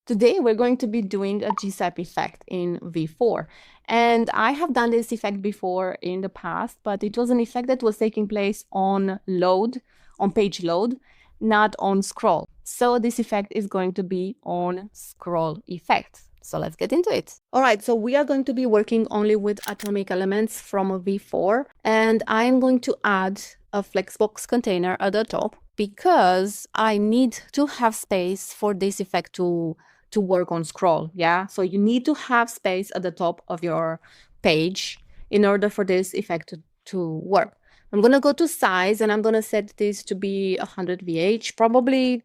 Today we're going to be doing a GSAP effect in V4. And I have done this effect before in the past, but it was an effect that was taking place on load, on page load, not on scroll. So this effect is going to be on scroll effect. So let's get into it. All right, so we are going to be working only with atomic elements from a V4, and I'm going to add a flexbox container at the top because I need to have space for this effect to work on scroll. Yeah, so you need to have space at the top of your page in order for this effect to work. I'm going to go to size and I'm going to set this to be 100 VH. Probably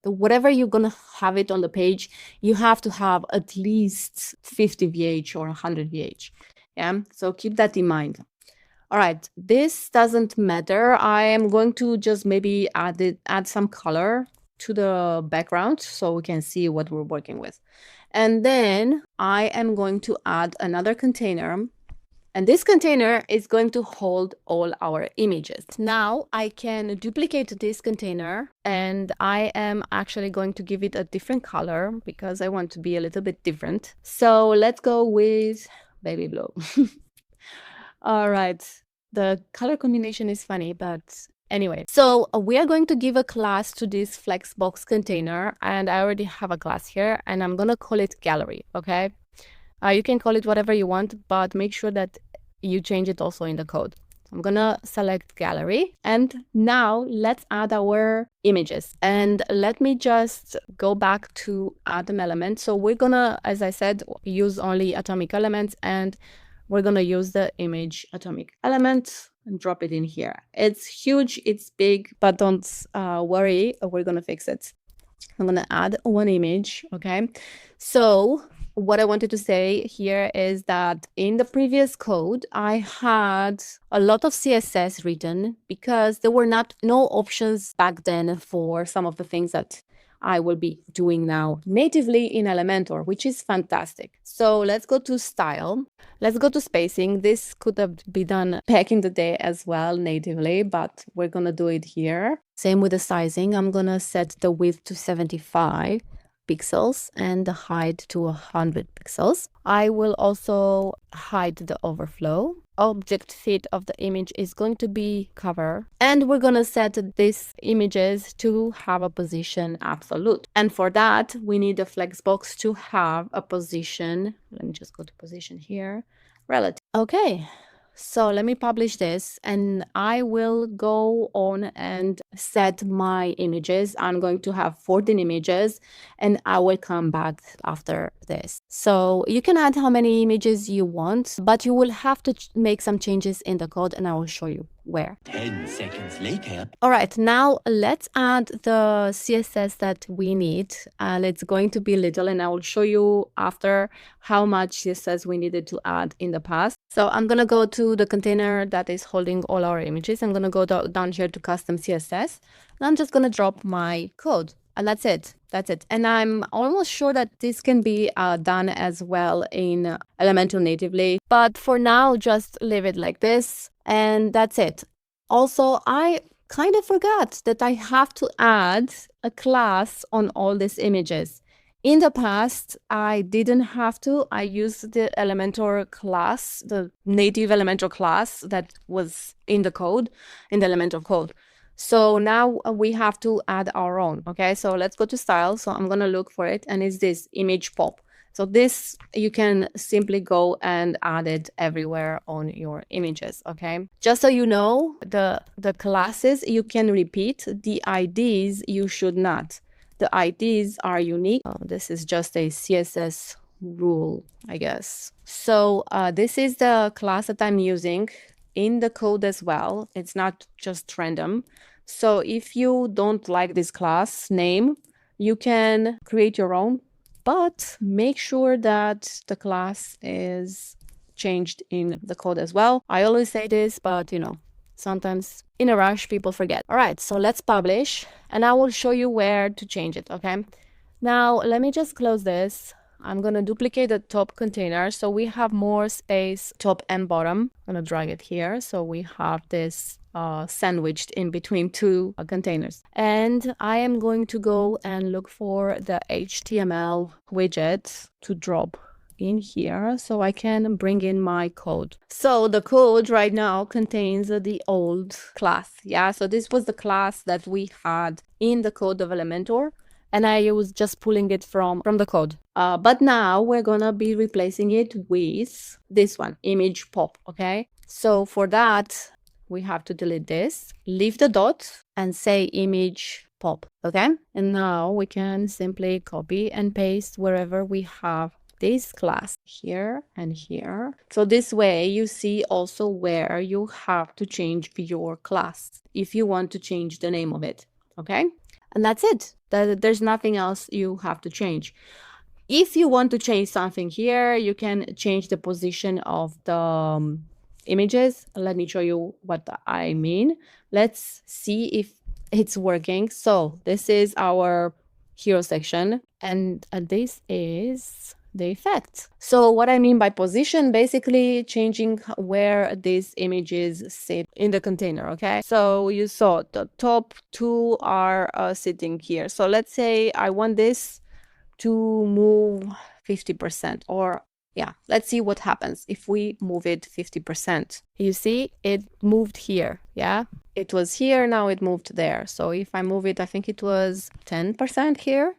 whatever you're going to have it on the page, you have to have at least 50 VH or 100 VH. Yeah, so keep that in mind. All right, this doesn't matter. I am going to just maybe add some color to the background so we can see what we're working with. And then I am going to add another container, and this container is going to hold all our images. Now I can duplicate this container, and I am actually going to give it a different color because I want to be a little bit different. So let's go with baby blue. All right, the color combination is funny, but anyway, so we are going to give a class to this flexbox container, and I already have a class here, and I'm gonna call it gallery. Okay, you can call it whatever you want, but make sure that you change it also in the code. I'm gonna select gallery, and now let's add our images. And let me just go back to atom element. So we're gonna, as I said, use only atomic elements, and we're gonna use the image atomic element and drop it in here. It's huge, it's big, but don't worry, we're gonna fix it. I'm gonna add one image, okay? So what I wanted to say here is that in the previous code, I had a lot of CSS written because there were no options back then for some of the things that I will be doing now natively in Elementor, which is fantastic. So let's go to style. Let's go to spacing. This could have been done back in the day as well natively, but we're going to do it here. Same with the sizing. I'm going to set the width to 75 pixels and the height to 100 pixels. I will also hide the overflow. Object fit of the image is going to be cover, and we're going to set these images to have a position absolute, and for that we need the flexbox to have a position. Let me just go to position here, relative. Okay, so let me publish this, and I will go on and set my images. I'm going to have 14 images, and I will come back after this. So you can add how many images you want, but you will have to make some changes in the code, and I will show you where. 10 seconds later. All right, now let's add the CSS that we need. It's going to be little, and I will show you after how much CSS we needed to add in the past. So I'm going to go to the container that is holding all our images. I'm going to go down here to custom CSS, and I'm just going to drop my code. And that's it. That's it. And I'm almost sure that this can be done as well in Elementor natively. But for now, just leave it like this. And that's it. Also, I kind of forgot that I have to add a class on all these images. In the past, I didn't have to. I used the Elementor class, the native Elementor class that was in the code, in the Elementor code. So now we have to add our own. Okay, so let's go to style. So I'm going to look for it, and it's this image pop. So this, you can simply go and add it everywhere on your images, okay? Just so you know, the classes you can repeat, the IDs you should not. The IDs are unique. This is just a CSS rule, I guess. So this is the class that I'm using in the code as well. It's not just random. So if you don't like this class name, you can create your own, but make sure that the class is changed in the code as well. I always say this, but you know, sometimes in a rush, people forget. All right, so let's publish, and I will show you where to change it, okay? Now, let me just close this. I'm going to duplicate the top container so we have more space top and bottom. I'm going to drag it here so we have this sandwiched in between two containers. And I am going to go and look for the HTML widget to drop in here so I can bring in my code. So the code right now contains the old class. Yeah, so this was the class that we had in the code of Elementor, and I was just pulling it from the code. But now we're gonna be replacing it with this one, image pop. Okay, so for that we have to delete this, leave the dot, and say image pop. Okay, and now we can simply copy and paste wherever we have this class, here and here. So this way you see also where you have to change your class if you want to change the name of it. Okay, and that's it. There's nothing else you have to change. If you want to change something here, you can change the position of the images. Let me show you what I mean. Let's see if it's working. So this is our hero section, and this is the effect. So what I mean by position, basically changing where these images sit in the container. Okay, so you saw the top two are sitting here. So let's say I want this to move 50%, or yeah, let's see what happens if we move it 50%. You see it moved here. Yeah, it was here, now it moved there. So if I move it, I think it was 10% here.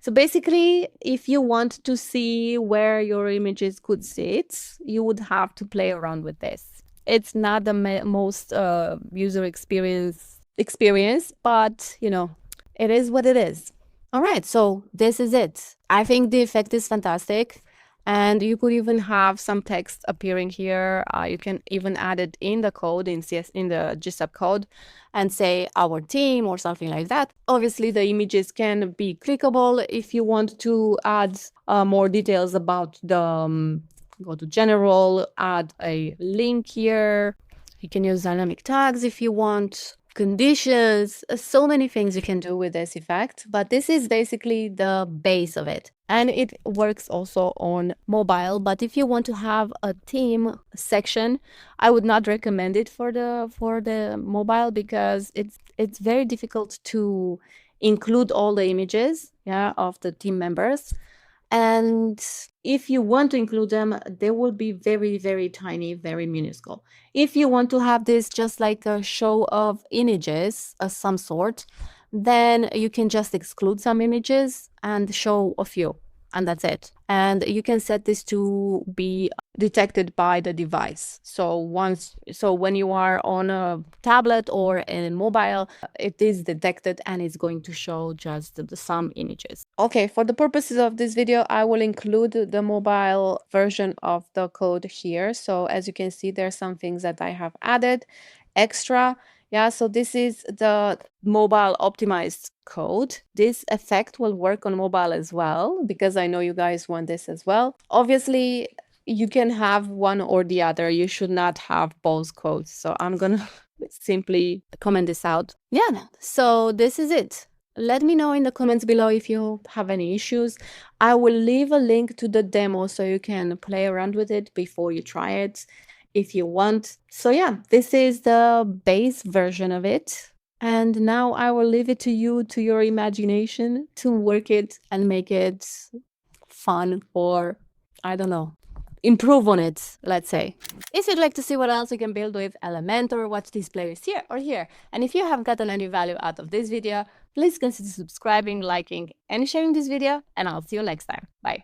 So basically, if you want to see where your images could sit, you would have to play around with this. It's not the most user experience, but you know, it is what it is. All right, so this is it. I think the effect is fantastic. And you could even have some text appearing here. You can even add it in the code, in the GSAP code, and say our team or something like that. Obviously, the images can be clickable. If you want to add more details about the, go to general, add a link here. You can use dynamic tags if you want. Conditions, so many things you can do with this effect, but this is basically the base of it. And it works also on mobile, but if you want to have a theme section, I would not recommend it for the mobile, because it's very difficult to include all the images, yeah, of the team members. And if you want to include them, they will be very, very tiny, very minuscule. If you want to have this just like a show of images of some sort, then you can just exclude some images and show a few, and that's it. And you can set this to be detected by the device. So when you are on a tablet or in mobile, it is detected and it's going to show just some images. Okay, for the purposes of this video, I will include the mobile version of the code here. So as you can see, there are some things that I have added extra. Yeah, so this is the mobile optimized code. This effect will work on mobile as well, because I know you guys want this as well. Obviously, you can have one or the other. You should not have both codes. So I'm gonna simply comment this out. Yeah, so this is it. Let me know in the comments below if you have any issues. I will leave a link to the demo so you can play around with it before you try it, if you want. So yeah, this is the base version of it. And now I will leave it to you, to your imagination, to work it and make it fun, or I don't know, improve on it, let's say. If you'd like to see what else you can build with Elementor, watch these playlists here or here. And if you have gotten any value out of this video, please consider subscribing, liking, and sharing this video, and I'll see you next time. Bye.